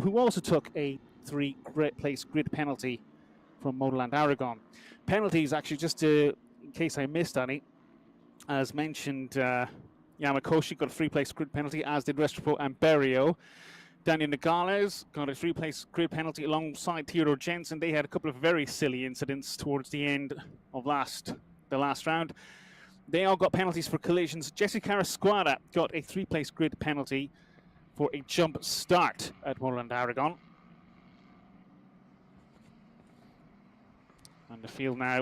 who also took a 3-place grid penalty from Motorland Aragón. Penalties, actually, just in case I missed any, as mentioned, Yamakoshi got a 3-place grid penalty, as did Restrepo and Berrio. Daniel Nogales got a 3-place grid penalty alongside Theodore Jensen. They had a couple of very silly incidents towards the end of the last round. They all got penalties for collisions. Jesse Carrasquada got a 3-place grid penalty for a jump start at Motorland Aragón. And the field now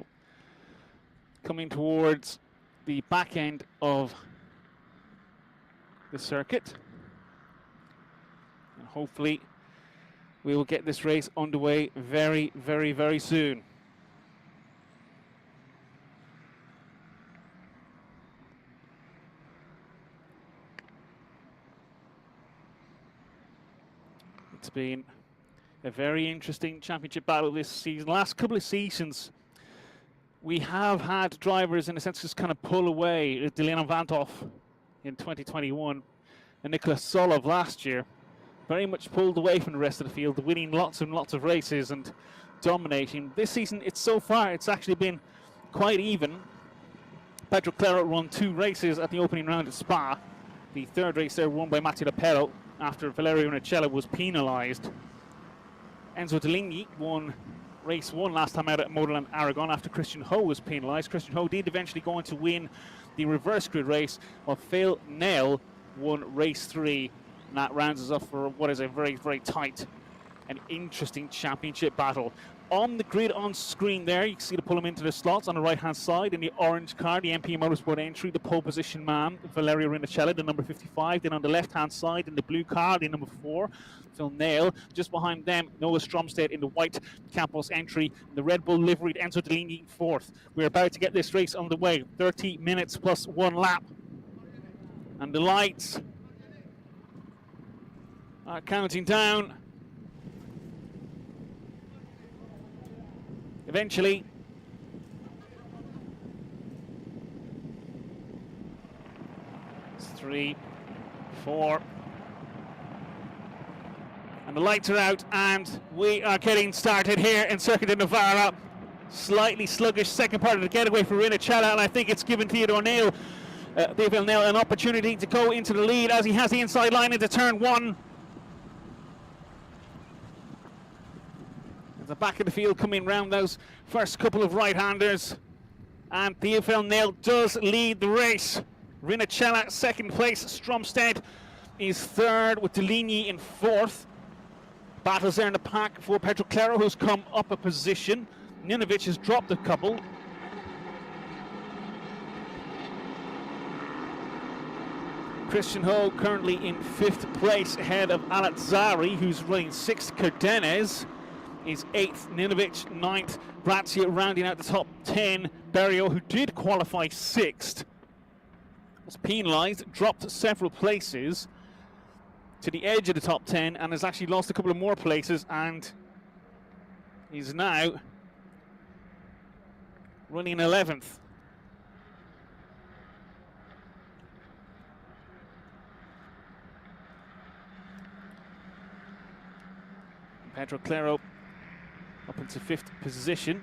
coming towards the back end of the circuit. And hopefully we will get this race underway very, very, very soon. It's been a very interesting championship battle this season. Last couple of seasons, we have had drivers, in a sense, just kind of pull away. Dylan Vantoff in 2021 and Nicholas Solov last year very much pulled away from the rest of the field, winning lots and lots of races and dominating. This season, it's actually been quite even. Pedro Clerot won 2 races at the opening round at Spa. The 3rd race there won by Matteo Lapello after Valerio Nicella was penalised. Enzo Deligny won race 1 last time out at Motorland Aragón after Christian Ho was penalised. Christian Ho did eventually go on to win the reverse grid race, while Theophile Nael won race 3, and that rounds us off for what is a very, very tight and interesting championship battle. On the grid on screen there, you can see to pull them into the slots on the right-hand side in the orange car, the MP Motorsport entry, the pole position man, Valerio Rinnicella, the number 55. Then on the left-hand side in the blue car, the number 4, Phil Nail. Just behind them, Noah Stromstead in the white Campos entry, the Red Bull liveried Enzo Deligny 4th. We're about to get this race on the way. 30 minutes plus 1 lap. And the lights are counting down. Eventually, it's 3, 4, and the lights are out, and we are getting started here in Circuito de Navarra. Slightly sluggish second part of the getaway for Rinnicella, and I think it's given Theophile Nael an opportunity to go into the lead as he has the inside line into turn 1. The back of the field coming round those first couple of right-handers, and Theophile Nael does lead the race. Rinnicella 2nd place, Stromstead is 3rd with Deligny in 4th. Battles there in the pack for Pedro Clerot, who's come up a position. Ninovic has dropped a couple. Christian Ho currently in 5th place ahead of Alazzari, who's running 6th. Cardenas is 8th, Ninovic 9th, Grazia rounding out the top 10. Berrio, who did qualify 6th, was penalised, dropped several places to the edge of the top 10 and has actually lost a couple of more places, and he's now running 11th. Pedro Clerot up into 5th position.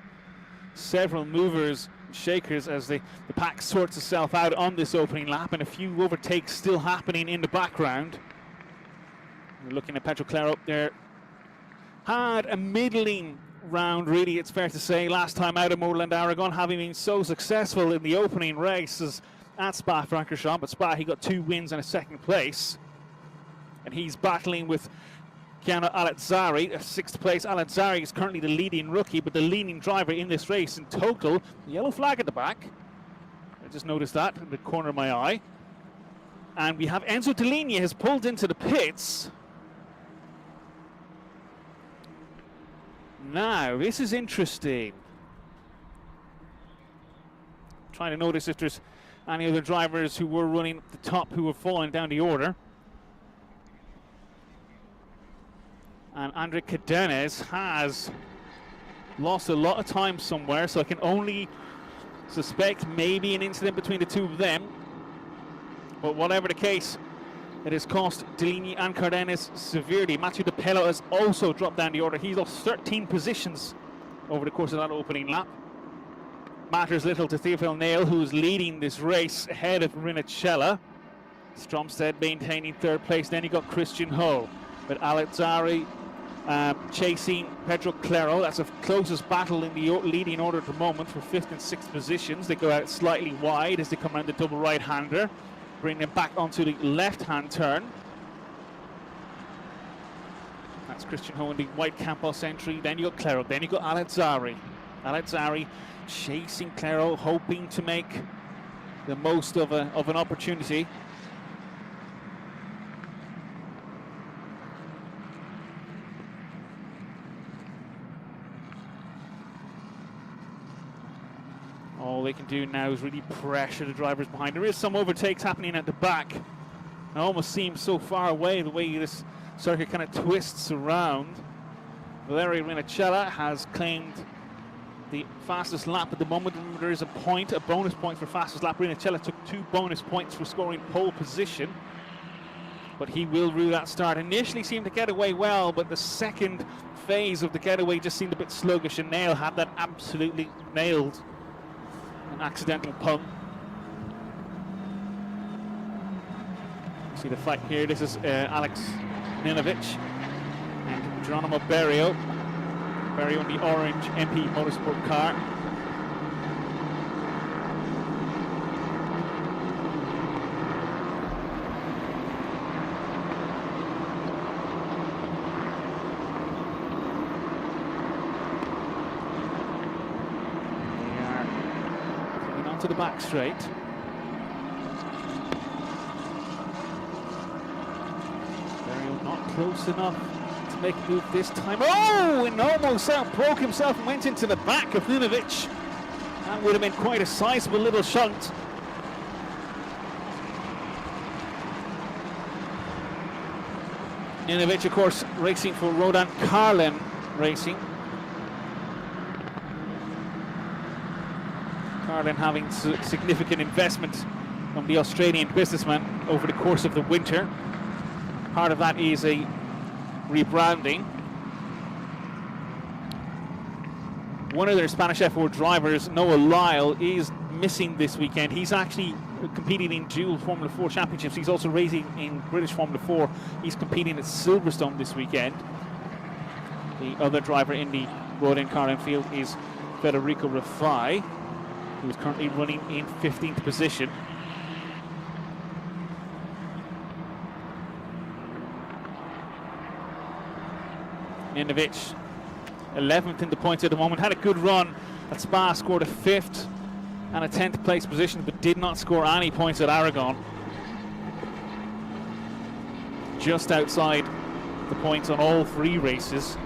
Several movers and shakers as the pack sorts itself out on this opening lap, and a few overtakes still happening in the background. We're looking at Pedro Clerot there. Had a middling round, really, it's fair to say, last time out of Motorland Aragón, having been so successful in the opening races at Spa-Francorchamps. At Spa, he got 2 wins and a 2nd place. And he's battling with Chiano Alazzari, 6th place. Alazzari is currently the leading rookie, but the leading driver in this race in total. The yellow flag at the back. I just noticed that in the corner of my eye. And we have Enzo Deligny has pulled into the pits. Now, this is interesting. Trying to notice if there's any other drivers who were running at the top who have fallen down the order. And Andre Cadenas has lost a lot of time somewhere, so I can only suspect maybe an incident between the two of them. But whatever the case, It has cost Deligny and Cardenas severely. Mathieu de Pello has also dropped down the order. He's lost 13 positions over the course of that opening lap. Matters little to Theophile Nael, who's leading this race ahead of Rinnicella. Stromstead maintaining third place. Then you got Christian Ho, but Alezzari chasing Pedro Clerot. That's the closest battle in the leading order at the moment for 5th and 6th positions. They go out slightly wide as they come around the double right-hander, bring them back onto the left-hand turn. That's Christian Ho in the white Campos entry. Then you got Clerot. Then you got Alezzari. Alezzari chasing Clerot, hoping to make the most of an opportunity. All they can do now is really pressure the drivers behind. There is some overtakes happening at the back. It almost seems so far away the way this circuit kind of twists around. Valerio Rinnicella has claimed the fastest lap at the moment. Remember, there is a bonus point for fastest lap. Rinnicella took 2 bonus points for scoring pole position, but he will rue that start. Initially seemed to get away well, but the second phase of the getaway just seemed a bit sluggish, and Nael had that absolutely nailed. An accidental pump. See the fight here. This is Alex Ninovic and Geronimo Berrio. Berrio in the orange MP Motorsport car. To the back straight. Berrio not close enough to make a move this time. Oh, and almost broke himself and went into the back of Ninovic. That would have been quite a sizable little shunt. Ninovic, of course, racing for Rodan Carlin Racing. Carlin having significant investment from the Australian businessman over the course of the winter. Part of that is a rebranding. One of their Spanish F4 drivers, Noah Lyle, is missing this weekend. He's actually competing in dual Formula 4 championships. He's also racing in British Formula 4. He's competing at Silverstone this weekend. The other driver in the Rodan Carlin field is Federico Rafai, who is currently running in 15th position. Ninovic, 11th in the points at the moment, had a good run at Spa, scored a 5th and a 10th place position, but did not score any points at Aragon. Just outside the points on all 3 races.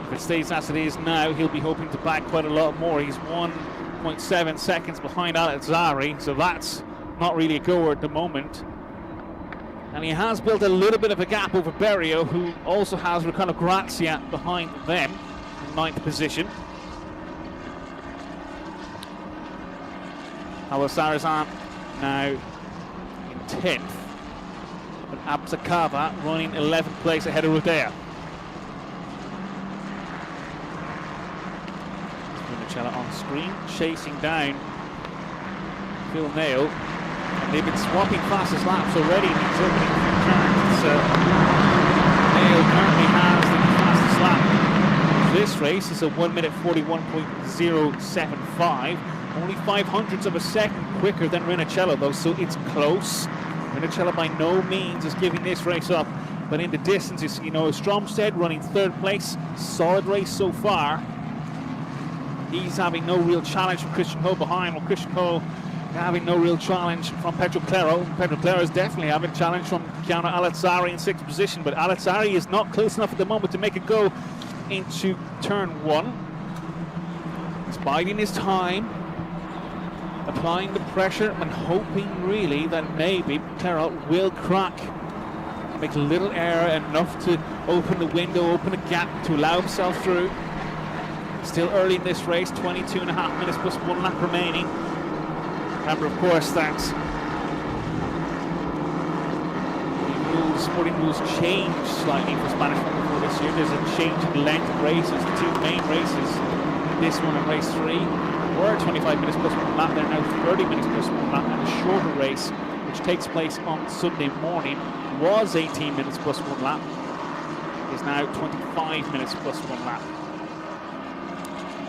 If it stays as it is now, he'll be hoping to bag quite a lot more. He's 1.7 seconds behind Alezzari, so that's not really a goer at the moment. And he has built a little bit of a gap over Berrio, who also has Riccardo Grazia behind them in 9th position. Sarazan now in 10th, but Absakava running 11th place ahead of Rodea. On screen, chasing down Phil Nael, and they've been swapping fastest laps already in these opening few turns. Nael currently has the fastest lap of this race. It's a 1 minute 41.075, only 0.05 of a second quicker than Rinnicella though, so it's close. Rinnicella by no means is giving this race up, but in the distance, you know, Stromstead running 3rd place, solid race so far. He's having no real challenge from Christian Ho behind, while Christian Ho having no real challenge from Pedro Clerot. Pedro Clerot is definitely having a challenge from Gianna Alezzari in 6th position, but Alezzari is not close enough at the moment to make a go into turn 1. He's biding his time, applying the pressure and hoping really that maybe Clerot will crack, make a little error enough to open the window, open a gap to allow himself through. Still early in this race, 22.5 minutes plus 1 lap remaining. Remember, of course, that the sporting rules changed slightly for Spanish Formula 4 this year. There's a change in length of races. The two main races, this one and race 3, were 25 minutes plus 1 lap. They're now 30 minutes plus 1 lap, and a shorter race, which takes place on Sunday morning, was 18 minutes plus 1 lap, is now 25 minutes plus 1 lap.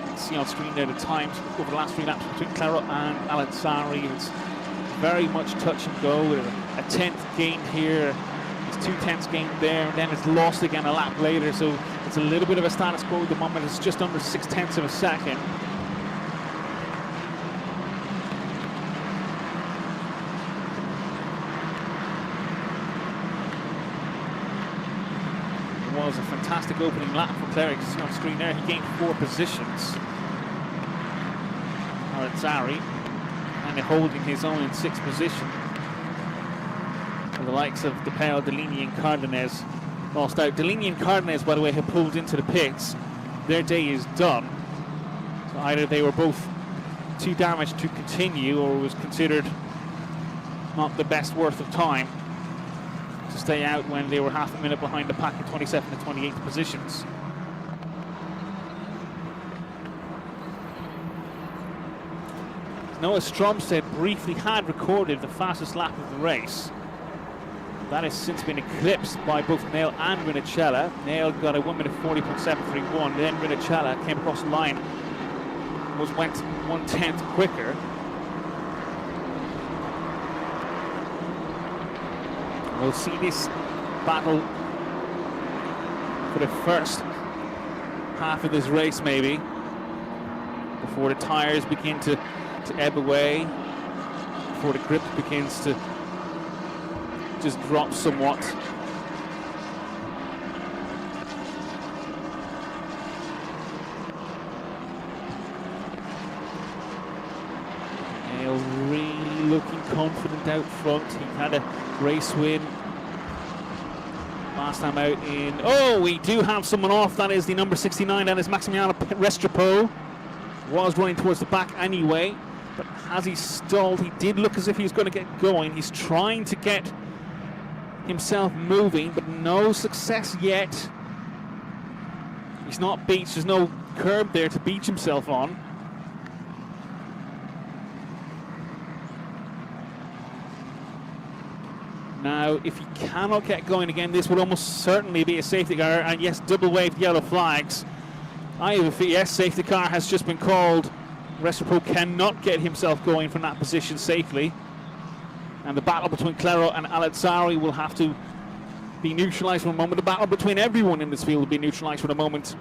You can see on screen there the times over the last 3 laps between Clerot and Alansari. It's very much touch and go, with a 10th gain here, it's 2 tenths gained there, and then it's lost again a lap later, so it's a little bit of a status quo at the moment. It's just under 6/10 of a second. It was a fantastic opening lap for Clerot. You can see on screen there, he gained 4 positions. Alansari, and holding his own in 6th position. And the likes of Deligny and Cardenas lost out. Deligny and Cardenas, by the way, have pulled into the pits. Their day is done. So either they were both too damaged to continue, or was considered not the best worth of time to stay out when they were half a minute behind the pack in 27th and 28th positions. Noah Stromstead briefly had recorded the fastest lap of the race. That has since been eclipsed by both Nael and Rinicella. Nael got a 1 minute 40.731, then Rinicella came across the line, went 1/10 quicker. We'll see this battle for the first half of this race maybe, before the tyres begin to ebb away, before the grip begins to just drop somewhat. Nael really looking confident out front. He had a race win last time out in... Oh, we do have someone off. That is the number 69. That is Maximiano Restrepo. Was running towards the back anyway, but as he stalled, he did look as if he was going to get going. He's trying to get himself moving, but no success yet. He's not beached. There's no curb there to beach himself on. Now, if he cannot get going again, this would almost certainly be a safety car, and yes, double waved yellow flags. Yes, safety car has just been called. Restrepo cannot get himself going from that position safely. And the battle between Clerot and Alansari will have to be neutralized for a moment. The battle between everyone in this field will be neutralized for a moment.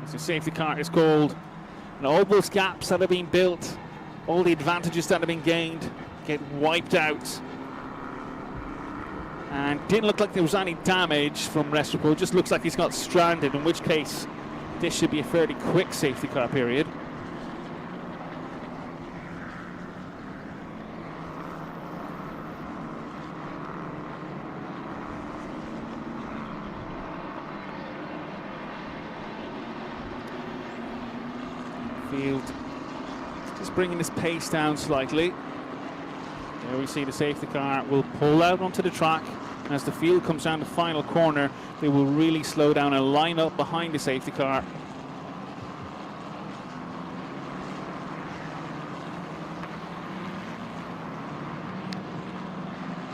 So safety car is called. And all those gaps that have been built, all the advantages that have been gained, get wiped out. And didn't look like there was any damage from Restrepo. Just looks like he's got stranded, in which case this should be a fairly quick safety car period. Field just bringing this pace down slightly. There we see the safety car will pull out onto the track. And as the field comes down the final corner, they will really slow down and line up behind the safety car.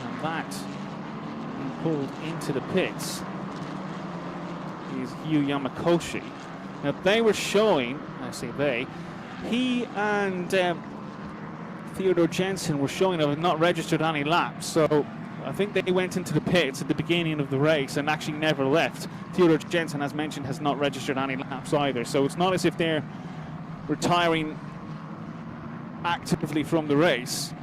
And that, pulled into the pits, is Yu Yamakoshi. Now they were showing, I say they, he and Theodor Jensen were showing they had not registered any laps, so I think they went into the pits at the beginning of the race and actually never left. Theodor Jensen, as mentioned, has not registered any laps either, so it's not as if they're retiring actively from the race.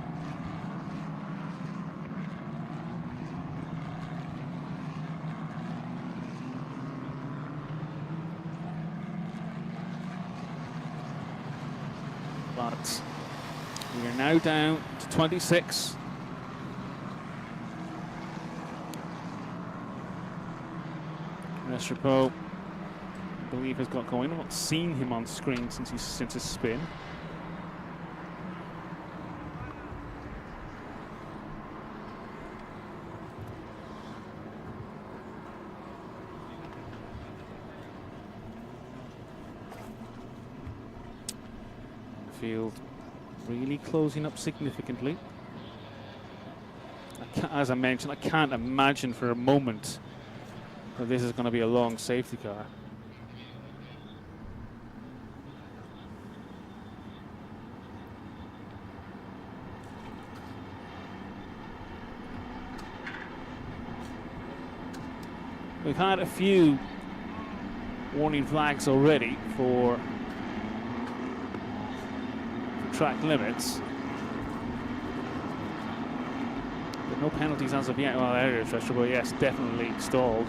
But we are now down to 26. Restrepo believe, has got going. I've not seen him on screen since his spin. Field really closing up significantly. As I mentioned, I can't imagine for a moment that this is going to be a long safety car. We've had a few warning flags already for track limits, but no penalties as of yet. Well, there it is, but yes, definitely stalled,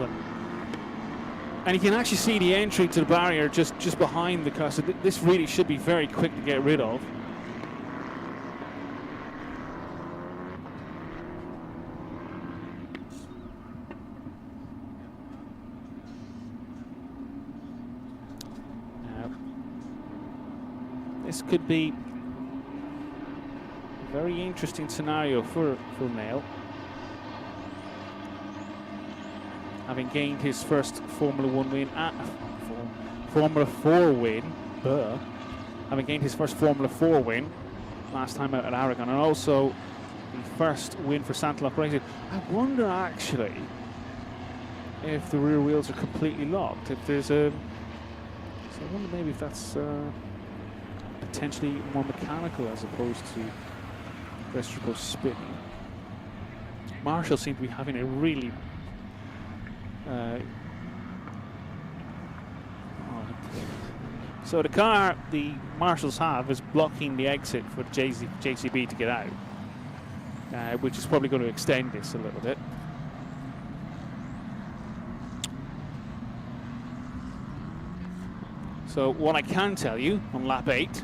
and you can actually see the entry to the barrier just behind the car. So this really should be very quick to get rid of. Now, this could be very interesting scenario for Nael. Having gained his first Formula 1 win at Formula 4 win, having gained his first Formula 4 win last time out at Aragon, and also the first win for Saintéloc Racing. I wonder actually if the rear wheels are completely locked. If there's a, so I wonder maybe if that's potentially more mechanical as opposed to Restrepo spinning. Marshall seemed to be having a really so the car the Marshalls have is blocking the exit for JCB to get out, which is probably going to extend this a little bit. So what I can tell you on lap 8,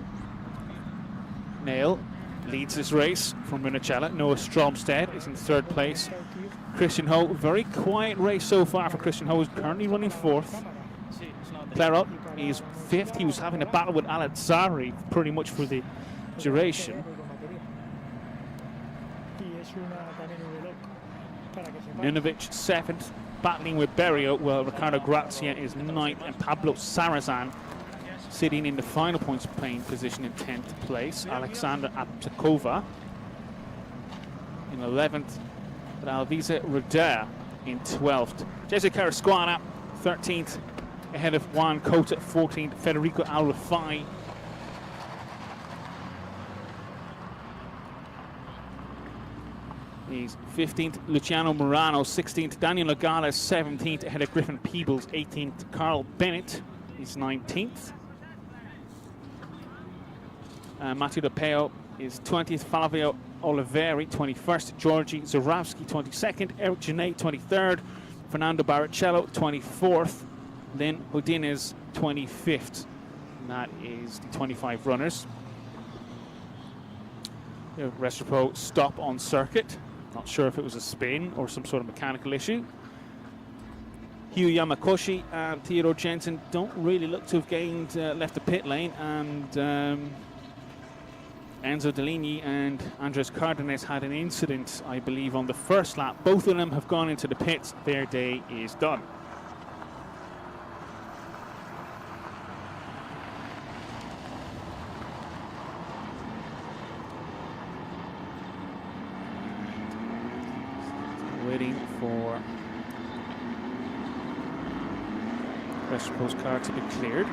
Nael leads this race from Munachella. Noah Stromstead is in third place. Christian Ho, very quiet race so far for Christian Ho, is currently running fourth. Clerot is fifth. He was having a battle with Alazzari pretty much for the duration. Nunovic seventh, battling with Berrio, while Ricardo Grazia is ninth, and Pablo Sarrazin sitting in the final points playing position in 10th place. Alexander Aptakova in 11th, but Alvisa Roder in 12th. Jesse Carasquana 13th, ahead of Juan Cota 14th, Federico Alrafai he's 15th, Luciano Morano 16th, Daniel Nogales 17th, ahead of Griffin Peebles 18th, Carl Bennett is 19th. Matteo De Peo is 20th, Flavio Oliveri 21st, Georgi Zurawski 22nd, Eric Genet 23rd, Fernando Barrichello 24th, then Houdin is 25th. And that is the 25 runners. Restrepo stop on circuit. Not sure if it was a spin or some sort of mechanical issue. Hugh Yamakoshi and Theodore Jensen don't really look to have gained, left the pit lane, and Enzo Deligny and Andres Cardenas had an incident, I believe, on the first lap. Both of them have gone into the pits. Their day is done. Waiting for Restrepo's car to be cleared.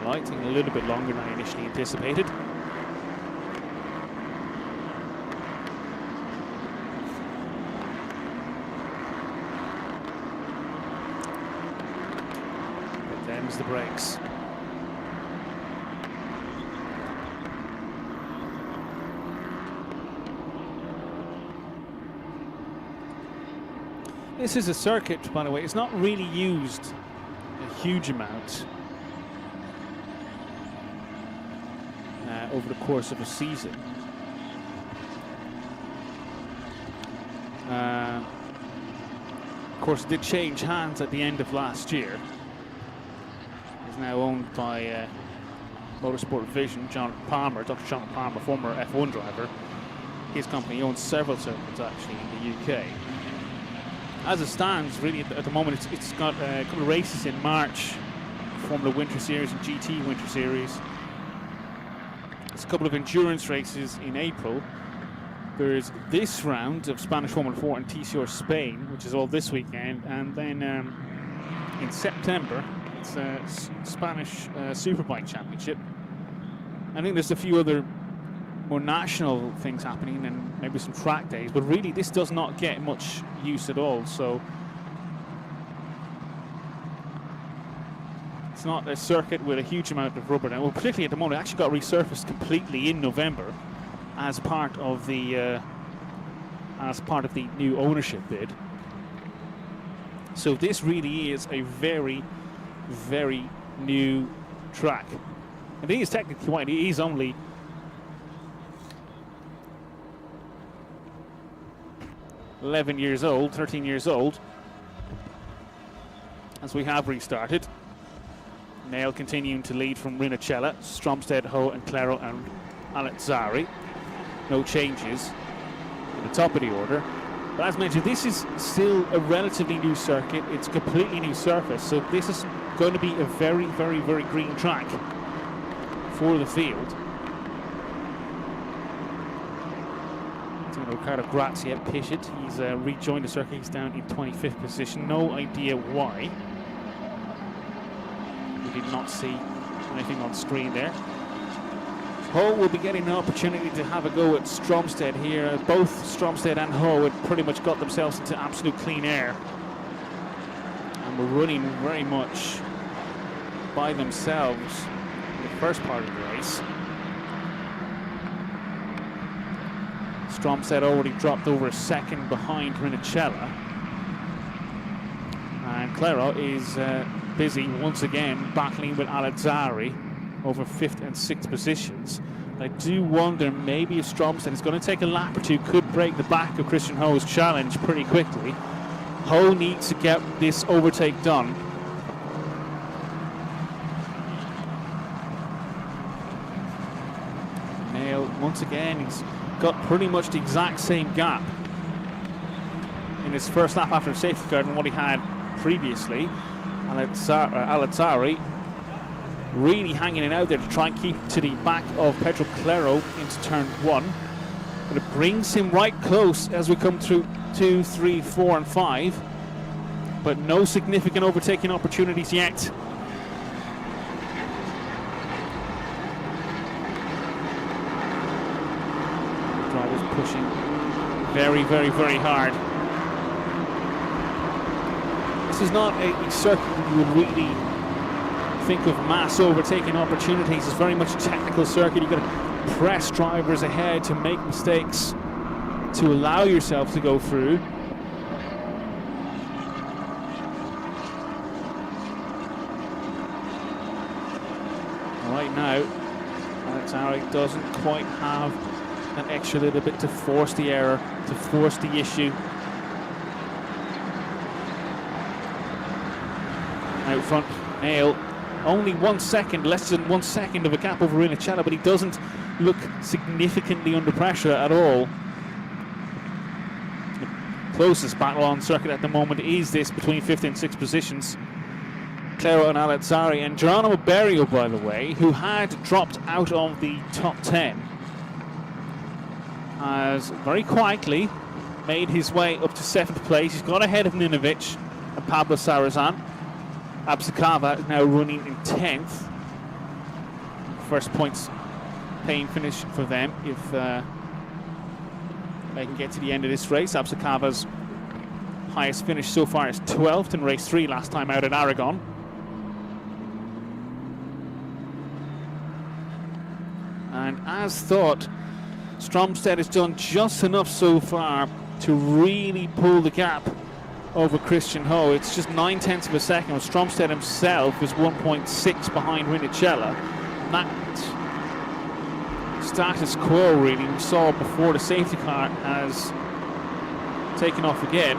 Lighting a little bit longer than I initially anticipated. But them's the brakes. This is a circuit, by the way. It's not really used a huge amount over the course of a season. Of course, it did change hands at the end of last year. now owned by Motorsport Vision. Dr. John Palmer, former F1 driver. His company owns several circuits actually in the UK. As it stands, really at the moment, it's got a couple of races in March, Formula Winter Series and GT Winter Series. There's a couple of endurance races in April. There's this round of Spanish Formula 4 in TCR Spain, which is all this weekend, and then in September it's a Spanish Superbike Championship. I think there's a few other more national things happening and maybe some track days, but really this does not get much use at all, so it's not a circuit with a huge amount of rubber now. Well, particularly at the moment, it actually got resurfaced completely in November as part of the new ownership bid. So this really is a very, very new track. I think it's technically wide. It is only (11 years old, 13 years old, as we have restarted. Nael continuing to lead from Rinnicella, Stromstead, Ho and Clerot and Alazzari. No changes at the top of the order. But as mentioned, this is still a relatively new circuit. It's a completely new surface, so this is going to be a very, very, very green track for the field. Riccardo Grazia pitted. He's rejoined the circuit. He's down in 25th position. No idea why. We did not see anything on screen there. Ho will be getting an opportunity to have a go at Stromstead here. Both Stromstead and Ho had pretty much got themselves into absolute clean air and were running very much by themselves in the first part of the race. Stromstead already dropped over a second behind Rinnicella, and Clerot is busy once again battling with Alazzari over 5th and 6th positions. I do wonder maybe if Stromstead is going to take a lap or two, could break the back of Christian Ho's challenge pretty quickly. Ho needs to get this overtake done. Nael once again, he's got pretty much the exact same gap in his first lap after safety car than what he had previously. Alazzari really hanging it out there to try and keep to the back of Pedro Clerot into turn 1. But it brings him right close as we come through 2, 3, 4 and 5. But no significant overtaking opportunities yet. Pushing very, very, very hard. This is not a circuit that you would really think of mass overtaking opportunities. It's very much a technical circuit. You've got to press drivers ahead to make mistakes to allow yourself to go through. Right now, Alazzari doesn't quite have an extra little bit to force the error, to force the issue. Out front, Nael, only 1 second, less than 1 second of a gap over Rinnicella, but he doesn't look significantly under pressure at all. The closest battle on circuit at the moment is this between 5th and 6th positions. Clerot and Alazzari, and Geronimo Berio, by the way, who had dropped out of the top 10, has very quietly made his way up to 7th place. He's got ahead of Ninovic and Pablo Sarrazin. Absakava is now running in 10th. First points paying finish for them if they can get to the end of this race. Absakava's highest finish so far is 12th in race 3 last time out at Aragon. And as thought, Stromstead has done just enough so far to really pull the gap over Christian Ho. It's just 9/10 of a second. Stromstead himself is 1.6 behind Rinnicella. And that status quo really we saw before the safety car has taken off again.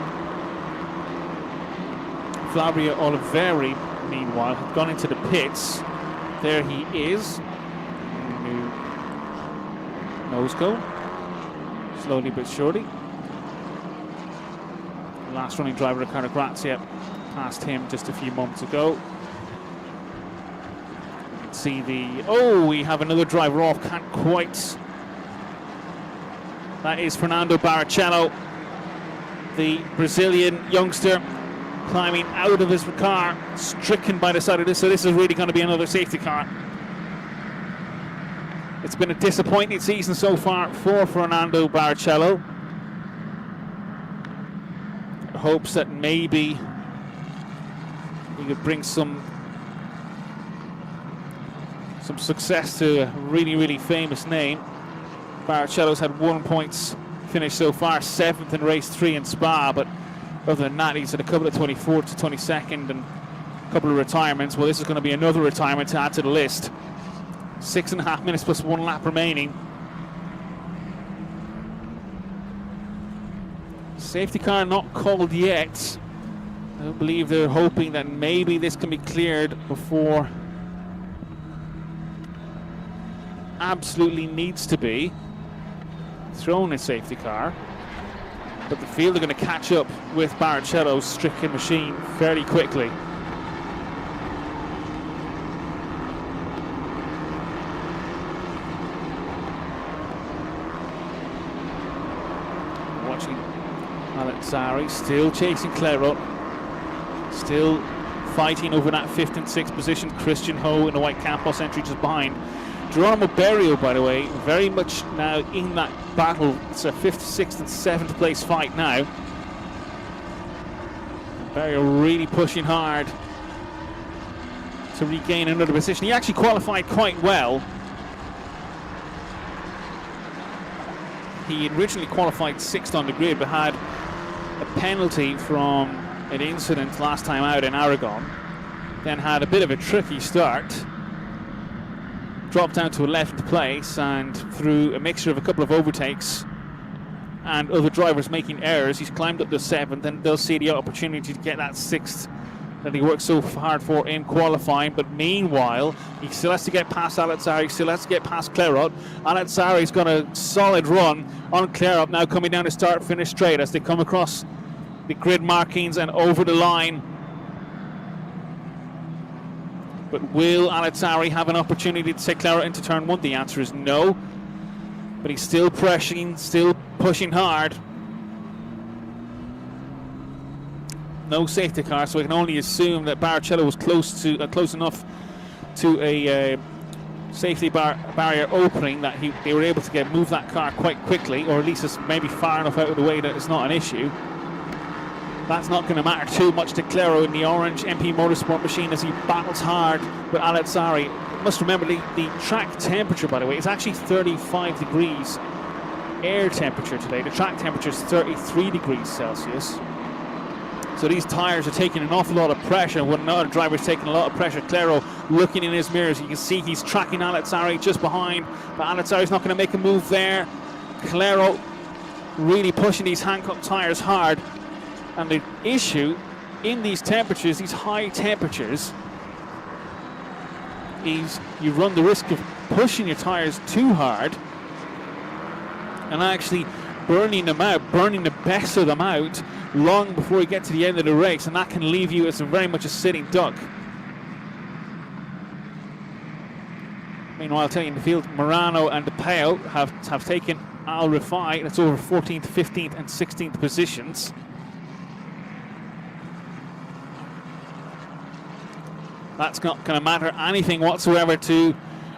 Flavio Oliveri meanwhile, had gone into the pits. There he is. New nose go. Slowly but surely. Last running driver, Riccardo Grazia, passed him just a few moments ago. See the, oh, we have another driver off, can't quite. That is Fernando Barrichello, the Brazilian youngster, climbing out of his car, stricken by the side of this, so this is really going to be another safety car. It's been a disappointing season so far for Fernando Barrichello. Hopes that maybe he could bring some success to a really, really famous name. Barrichello's had 1 points finish so far, 7th in race 3 in Spa, but other than that he's had a couple of 24th to 22nd and a couple of retirements. Well, this is going to be another retirement to add to the list. 6.5 minutes plus 1 lap remaining. Safety car not called yet. I believe they're hoping that maybe this can be cleared before absolutely needs to be thrown a safety car. But the field are going to catch up with Barrichello's stricken machine fairly quickly. Watching Alexari still chasing Clerot, still fighting over that 5th and 6th position. Christian Ho in the white Campos entry just behind. Geronimo Berrio, by the way, very much now in that battle. It's a 5th, 6th and 7th place fight now. Berrio really pushing hard to regain another position. He actually qualified quite well. He originally qualified 6th on the grid, but had a penalty from an incident last time out in Aragon. Then had a bit of a tricky start. Dropped down to 11th place, and through a mixture of a couple of overtakes and other drivers making errors, he's climbed up to 7th, and they'll see the opportunity to get that 6th that he worked so hard for in qualifying. But meanwhile, he still has to get past Alexari, still has to get past Clerot. Alexari's got a solid run on Clerot, now coming down to start-finish straight as they come across the grid markings and over the line. But will Alexari have an opportunity to take Clerot into turn 1? The answer is no. But he's still pressuring, still pushing hard. No safety car, so we can only assume that Barrichello was close enough to a safety barrier opening that they were able to move that car quite quickly, or at least it's maybe far enough out of the way that it's not an issue. That's not going to matter too much to Clerot in the orange MP Motorsport machine as he battles hard with Alexari. You must remember the track temperature, by the way, is actually 35 degrees air temperature today. The track temperature is 33 degrees Celsius. So these tyres are taking an awful lot of pressure. When another driver is taking a lot of pressure, Clerot looking in his mirrors, you can see he's tracking Alexari just behind, but Alexari's not going to make a move there. Clerot really pushing these Hankook tyres hard. And the issue in these temperatures, these high temperatures, is you run the risk of pushing your tyres too hard and actually burning them out, burning the best of them out long before you get to the end of the race, and that can leave you as very much a sitting duck. Meanwhile, taking the field, Morano and De Peo have taken Al Rifai. That's over 14th, 15th and 16th positions. That's not going to matter anything whatsoever to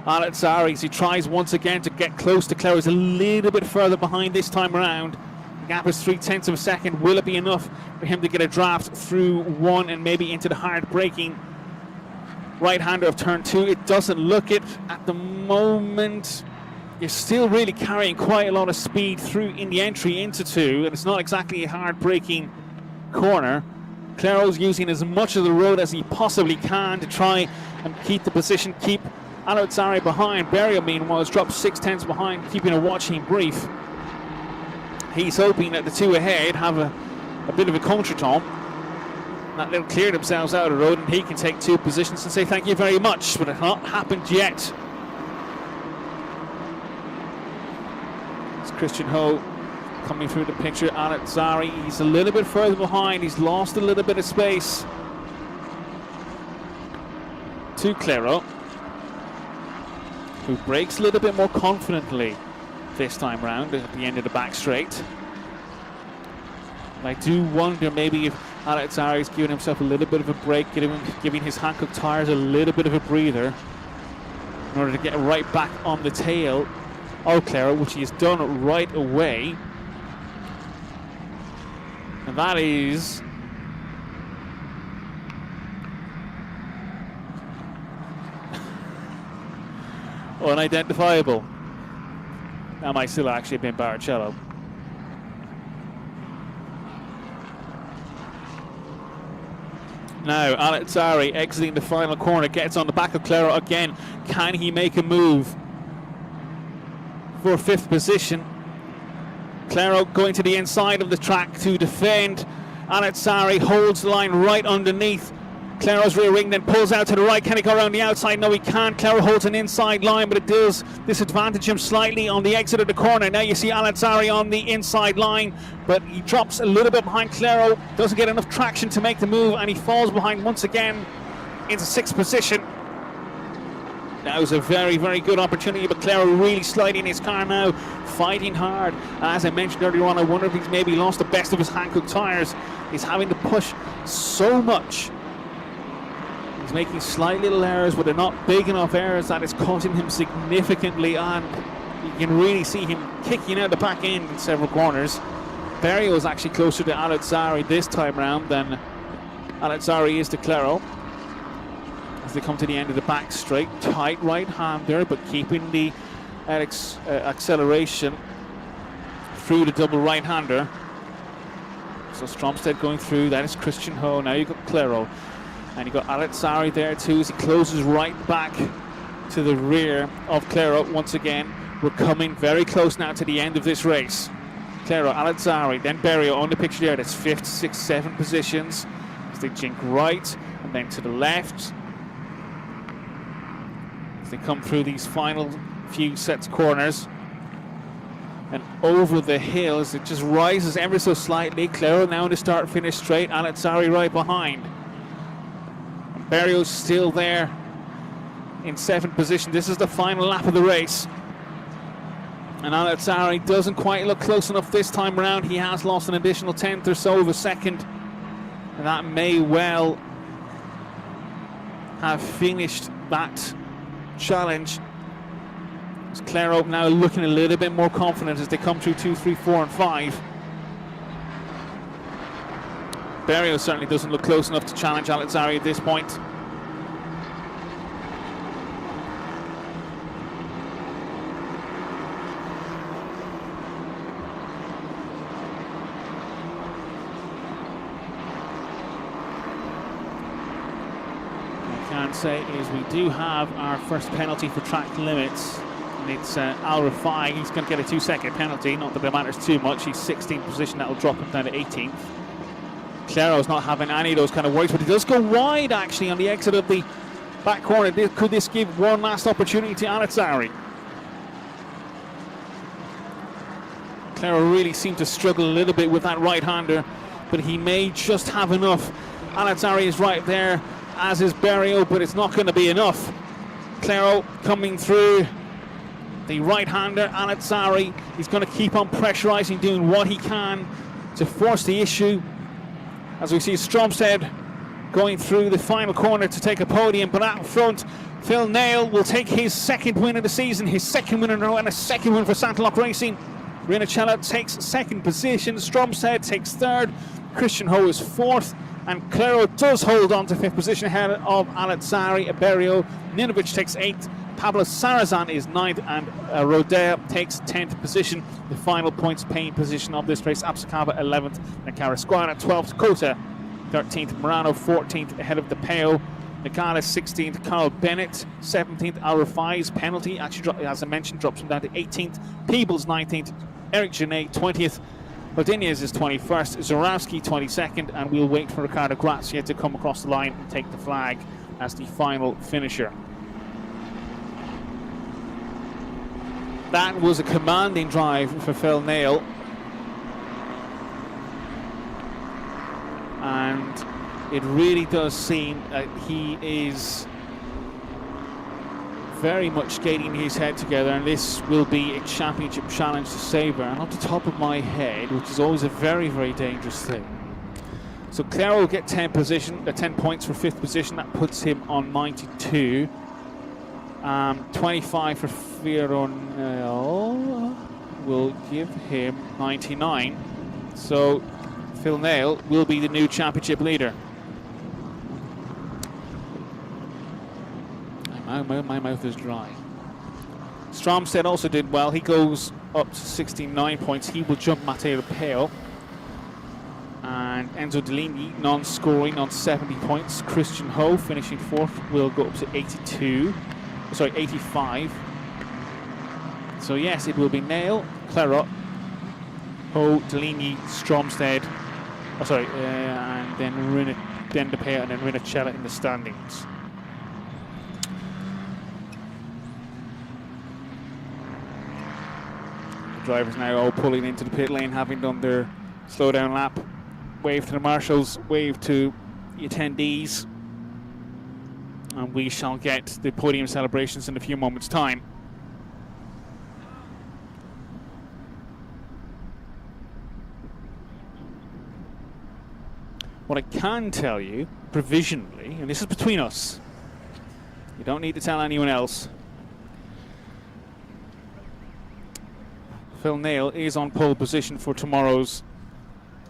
Alexari. He tries once again to get close to Clerot. He's a little bit further behind this time around. The gap is 0.3 of a second. Will it be enough for him to get a draft through 1 and maybe into the hard braking right-hander of turn 2? It doesn't look it at the moment. You're still really carrying quite a lot of speed through in the entry into 2, and it's not exactly a hard braking corner. Clerot's using as much of the road as he possibly can to try and keep the position, keep Alexari behind. Berrio, meanwhile, has dropped 0.6 behind, keeping a watching brief. He's hoping that the two ahead have a bit of a contretemps. That they'll clear themselves out of the road and he can take 2 positions and say thank you very much, but it's not happened yet. It's Christian Ho coming through the picture. Al-Atzari, he's a little bit further behind, he's lost a little bit of space to Clerot, who brakes a little bit more confidently this time round at the end of the back straight. And I do wonder maybe if Al-Atzari is giving himself a little bit of a break, giving his Hankook tyres a little bit of a breather in order to get right back on the tail of Clerot, which he has done right away. And that is unidentifiable. That might still actually have been Barrichello. Now Al-Atzari exiting the final corner, gets on the back of Clerot again. Can he make a move for 5th position? Clerot going to the inside of the track to defend. Al-Atzari holds the line right underneath Clerot's rear wing, then pulls out to the right. Can he go around the outside? No, he can't. Clerot holds an inside line, but it does disadvantage him slightly on the exit of the corner. Now you see Al-Atzari on the inside line, but he drops a little bit behind Clerot, doesn't get enough traction to make the move, and he falls behind once again into 6th position. That was a very, very good opportunity, but Clerot really sliding his car now, fighting hard. As I mentioned earlier on, I wonder if he's maybe lost the best of his Hankook tyres. He's having to push so much. He's making slight little errors, but they're not big enough errors that it's costing him significantly, and you can really see him kicking out the back end in several corners. Berrio is actually closer to Al-Atzari this time round than Al-Atzari is to Clerot. As they come to the end of the back straight, tight right-hander, but keeping the acceleration through the double right-hander. So Stromstead going through, that is Christian Ho. Now you've got Clerot, and you've got Al-Atzari there too as he closes right back to the rear of Clerot once again. We're coming very close now to the end of this race. Clerot, Al-Atzari, then Berrio on the picture there. That's 5th, 6th, 7th positions as they jink right and then to the left. They come through these final few sets corners and over the hills. It just rises ever so slightly. Clerot now in the start finish straight, Al-Atzari right behind, and Berrio's still there in 7th position. This is the final lap of the race, and Al-Atzari doesn't quite look close enough this time around. He has lost an additional 10th or so of a second, and that may well have finished that challenge. As Clerot now looking a little bit more confident as they come through 2, 3, 4 and 5. Berrio certainly doesn't look close enough to challenge Al-Atzari at this point. Say is we do have our first penalty for track limits, and it's Al Rafai. He's going to get a 2-second penalty, not that it matters too much. He's 16th position, that will drop him down to 18th. Clerot's not having any of those kind of worries, but he does go wide actually on the exit of the back corner. Could this give one last opportunity to Al-Atzari? Clerot really seemed to struggle a little bit with that right-hander, but he may just have enough. Al-Atzari is right there, as is Berrio, but it's not going to be enough. Clerot coming through the right-hander, Al-Atzari. He's going to keep on pressurizing, doing what he can to force the issue. As we see Stromstead going through the final corner to take a podium, but out front, Phil Nael will take his 2nd win of the season, his 2nd win in a row, and a 2nd win for Saintéloc Racing. Rinachella takes 2nd position, Stromstead takes 3rd, Christian Ho is 4th, and Clerot does hold on to 5th position ahead of Al-Atzari. Berrio, Ninovic takes 8th, Pablo Sarrazin is 9th, and Rodea takes 10th position. The final points paying position of this race, Absakaba 11th, and Carasquana 12th, Kota 13th, Morano 14th ahead of DePeo, Nagala 16th, Carl Bennett 17th, Al Rafai's penalty actually, as I mentioned, drops him down to 18th, Peebles 19th, Eric Genet 20th, Ordinez is 21st, Zorowski 22nd, and we'll wait for Ricardo Grazia to come across the line and take the flag as the final finisher. That was a commanding drive for Theophile Nael. And it really does seem that he is very much getting his head together, and this will be a championship challenge to savour. And off the top of my head, which is always a very, very dangerous thing. So Clerot will get 10 points for 5th position. That puts him on 92. 25 for Theophile Nael will give him 99. So Theophile Nael will be the new championship leader. My mouth is dry. Stromstead also did well. He goes up to 69 points. He will jump Matteo Peo. And Enzo Deligny, non-scoring on 70 points. Christian Ho, finishing 4th, will go up to 85. So yes, it will be Nael, Clerot, Ho, Deligny, Stromstead, and then De Peo, and then Rinicella in the standings. Drivers now all pulling into the pit lane, having done their slow down lap. Wave to the marshals, wave to the attendees, and we shall get the podium celebrations in a few moments' time. What I can tell you provisionally, and this is between us, you don't need to tell anyone else, Theophile Nael is on pole position for tomorrow's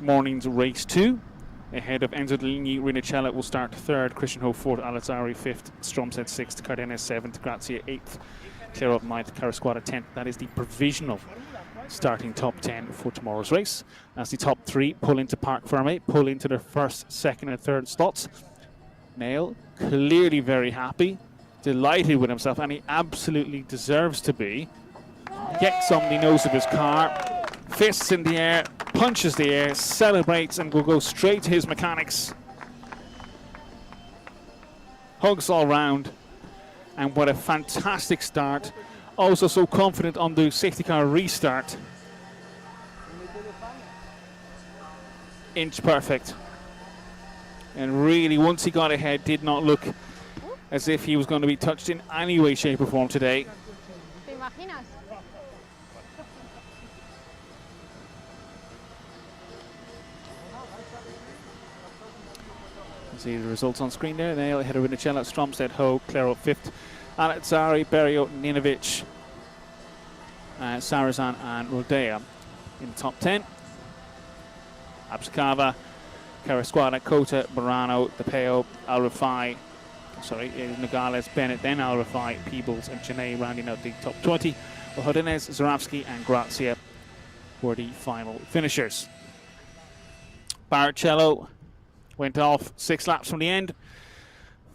morning's race 2. Ahead of Enzo Deligny, Rinicella will start 3rd, Christian Ho 4th, Alazzari 5th, Stromstead 6th, Cardenas 7th, Grazia 8th, Clerot 9th, Carasquada 10th. That is the provisional starting top 10 for tomorrow's race. As the top 3 pull into Parc Fermé, pull into their 1st, 2nd and 3rd slots. Nael clearly very happy, delighted with himself, and he absolutely deserves to be. Gets on the nose of his car, fists in the air, punches the air, celebrates, and will go straight to his mechanics. Hugs all round, and what a fantastic start. Also so confident on the safety car restart. Inch perfect. And really, once he got ahead, did not look as if he was going to be touched in any way, shape or form today. See the results on screen there. Nael ahead of Rinicella, Stromstead, Ho, Clerot 5th, Alazzari, Berio, Ninovic, Sarazan and Rodea in the top 10. Abscava, Carasquada, Cota, Barano, De Peo, Nogales, Bennett, then Al Rafai, Peebles and Janae rounding out the top 20. Hodinez, Zorowski and Grazia were the final finishers. Barrichello went off 6 laps from the end.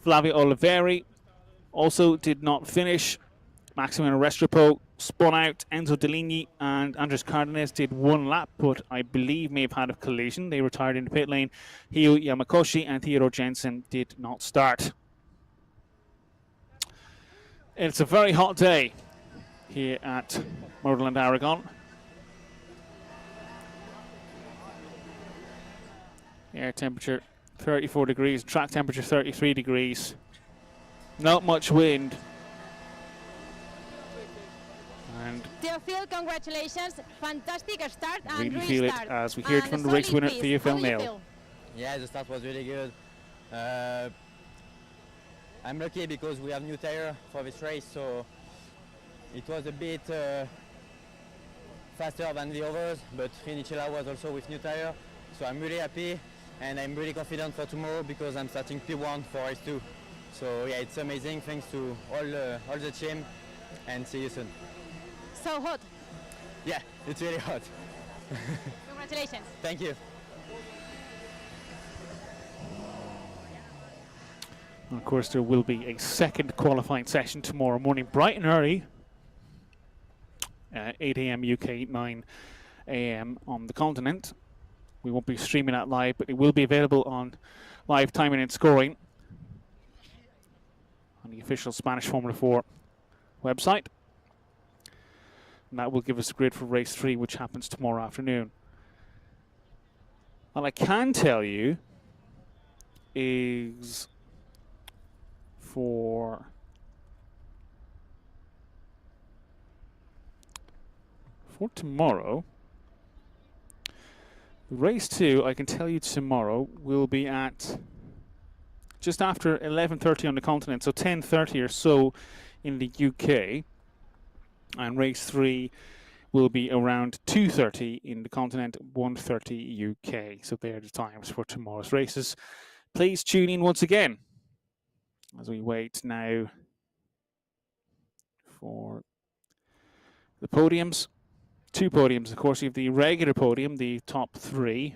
Flavio Oliveri also did not finish. Maximiliano Restrepo spun out. Enzo Deligny and Andres Cardenas did 1 lap, but I believe may have had a collision. They retired in the pit lane. Hio Yamakoshi and Theodore Jensen did not start. It's a very hot day here at Motorland Aragón. Air temperature 34 degrees, track temperature 33 degrees. Not much wind. And Theophile, congratulations. Fantastic start and really feel it as we hear it from the race winner, Theophile Nael. Yeah, the start was really good. I'm lucky because we have new tire for this race, so it was a bit faster than the others, but Rinicella was also with new tire, so I'm really happy. And I'm really confident for tomorrow because I'm starting P1 for race 2. So yeah, it's amazing. Thanks to all the team, and see you soon. So hot. Yeah, it's really hot. Congratulations. Thank you. And of course, there will be a 2nd qualifying session tomorrow morning, bright and early, 8 a.m. UK, 9 a.m. on the continent. We won't be streaming that live, but it will be available on live timing and scoring on the official Spanish Formula 4 website. And that will give us a grid for race 3, which happens tomorrow afternoon. What I can tell you is for tomorrow, race 2, I can tell you tomorrow will be at just after 11:30 on the continent, so 10:30 or so in the UK, and race 3 will be around 2:30 in the continent, 1:30 UK. So there are the times for tomorrow's races. Please tune in once again as we wait now for the podiums. 2 podiums, of course. You have the regular podium, the top 3,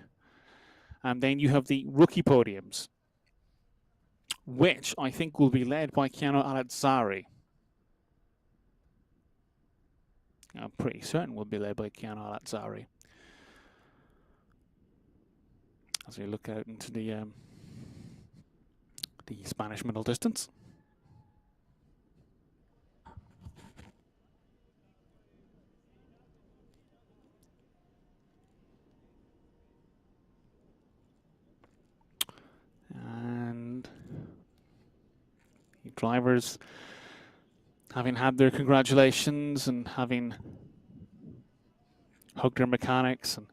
and then you have the rookie podiums, which I think will be led by Keanu Alazzari. I'm pretty certain will be led by Keanu Alazzari. As we look out into the Spanish middle distance. And the drivers, having had their congratulations and having hugged their mechanics and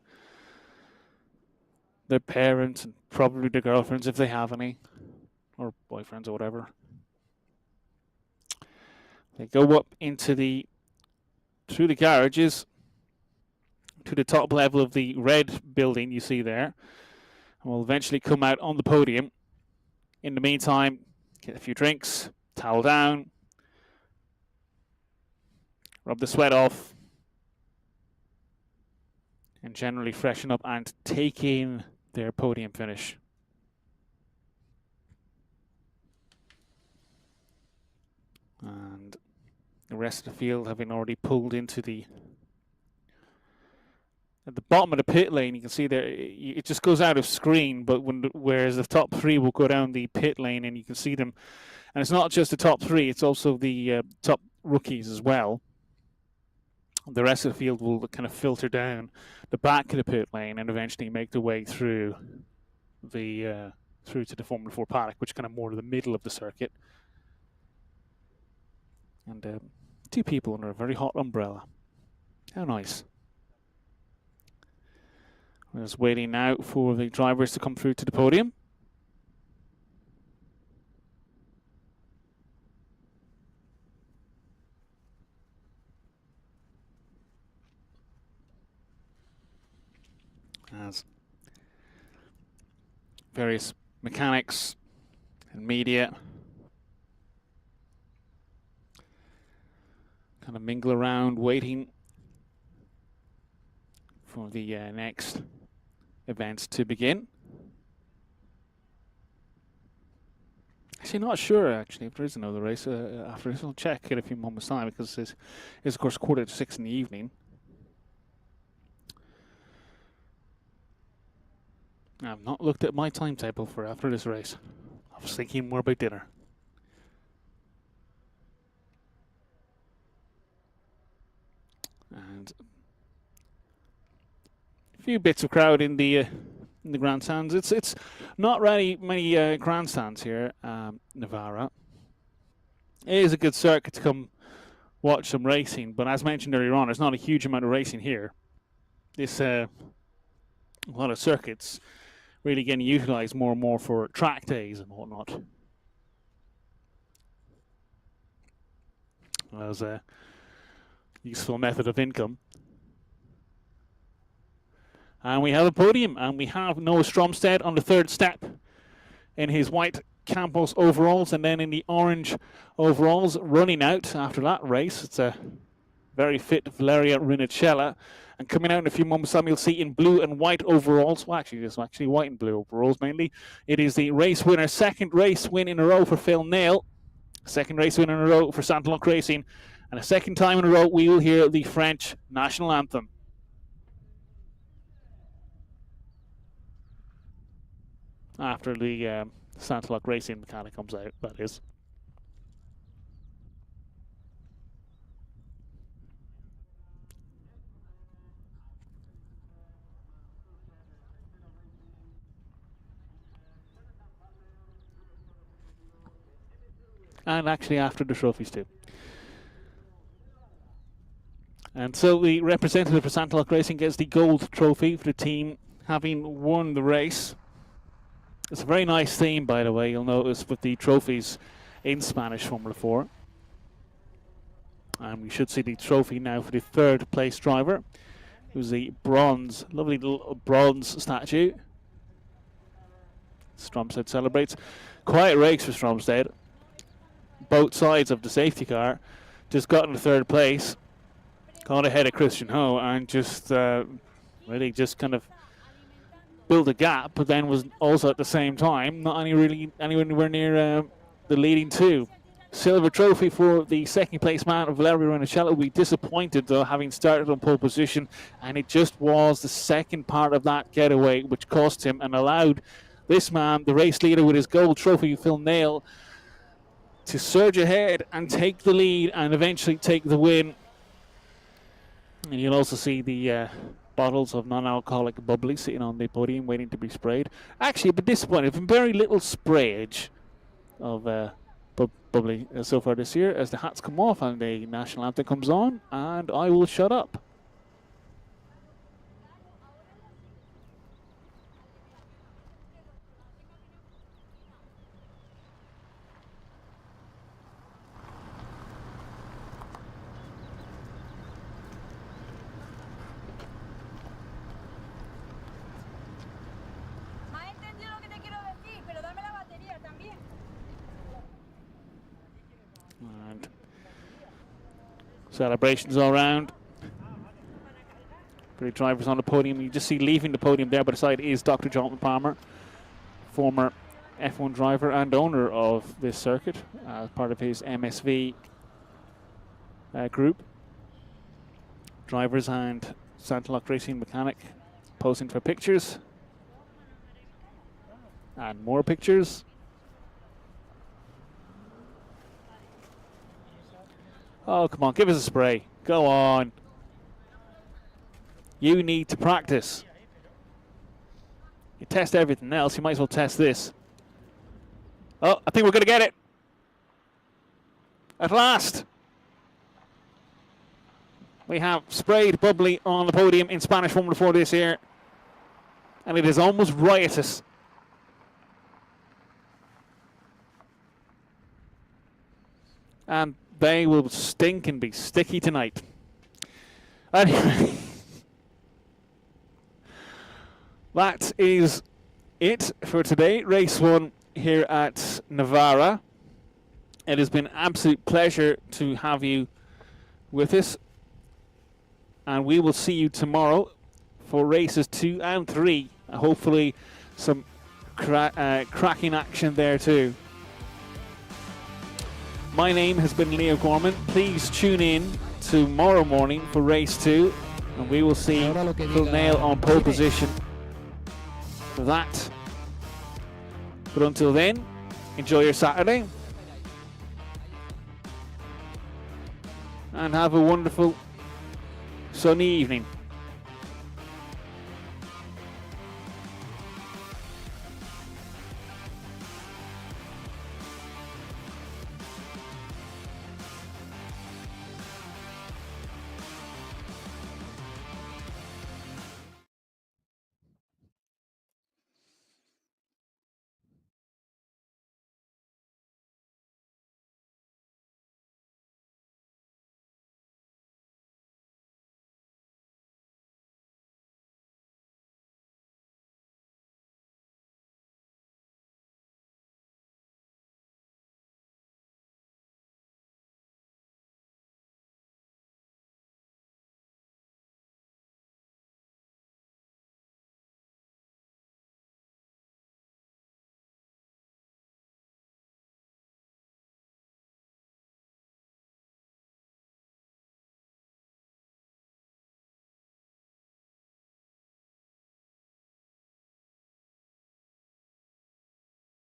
their parents and probably their girlfriends if they have any, or boyfriends or whatever, they go up into through the garages to the top level of the red building you see there, and will eventually come out on the podium. In the meantime, get a few drinks, towel down, rub the sweat off, and generally freshen up and take in their podium finish. And the rest of the field having already pulled into at the bottom of the pit lane, you can see there, it just goes out of screen, but whereas the top 3 will go down the pit lane and you can see them. And it's not just the top 3, it's also the top rookies as well. The rest of the field will kind of filter down the back of the pit lane and eventually make their way through to the Formula 4 paddock, which is kind of more to the middle of the circuit. And 2 people under a very hot umbrella. How nice. We're just waiting now for the drivers to come through to the podium. As various mechanics and media kind of mingle around, waiting for the next events to begin. Actually, not sure if there is another race after this. I'll check in a few moments' time, because it's of course 5:45 in the evening. I've not looked at my timetable for after this race. I was thinking more about dinner. And a few bits of crowd in the grandstands. It's not really many grandstands here, Navarra. It is a good circuit to come watch some racing, but as mentioned earlier on, there's not a huge amount of racing here. This a lot of circuits really getting utilised more and more for track days and whatnot. As a useful method of income. And we have a podium, and we have Noah Stromstead on the 3rd step in his white Campos overalls, and then in the orange overalls running out after that race. It's a very fit Valeria Rinicella. And coming out in a few moments time, you'll see in blue and white overalls. Well, actually, it's actually white and blue overalls mainly. It is the race winner, 2nd race win in a row for Theophile Nael, 2nd race win in a row for Saintéloc Racing, and a 2nd time in a row we will hear the French national anthem. after the Saintéloc Racing mechanic comes out, that is. And actually after the trophies too. And so the representative for Saintéloc Racing gets the gold trophy for the team having won the race. It's a very nice theme, by the way, you'll notice, with the trophies in Spanish Formula 4. And we should see the trophy now for the third place driver, who's the bronze, lovely little bronze statue. Stromstead celebrates. Quiet race for Stromstead. Both sides of the safety car just got in the third place, got ahead of Christian Ho, and just really just kind of built a gap, but then was also at the same time not anywhere near the leading two. Silver trophy for the second place man of Valerio Renicello. We disappointed though, having started on pole position, and it just was the second part of that getaway which cost him and allowed this man, the race leader with his gold trophy, Theophile Nael, to surge ahead and take the lead and eventually take the win. And you'll also see the bottles of non-alcoholic bubbly sitting on the podium waiting to be sprayed. Actually, a bit disappointed. There's been very little sprayage of bubbly so far this year, as the hats come off and the national anthem comes on, and I will shut up. And celebrations all around. Three drivers on the podium. You just see leaving the podium there by the side is Dr. Jonathan Palmer, former F1 driver and owner of this circuit, as part of his MSV group. Drivers and Saintéloc Racing mechanic posing for pictures. And more pictures. Oh, come on, give us a spray. Go on. You need to practice. You test everything else, you might as well test this. Oh, I think we're going to get it. At last. We have sprayed bubbly on the podium in Spanish Formula 4 this year. And it is almost riotous. And they will stink and be sticky tonight. Anyway, that is it for today. Race 1 here at Navarra. It has been an absolute pleasure to have you with us. And we will see you tomorrow for races 2 and 3. Hopefully some cracking action there too. My name has been Leo Gorman. Please tune in tomorrow morning for race 2, and we will see Theophile Nael on pole position for that. But until then, enjoy your Saturday and have a wonderful sunny evening.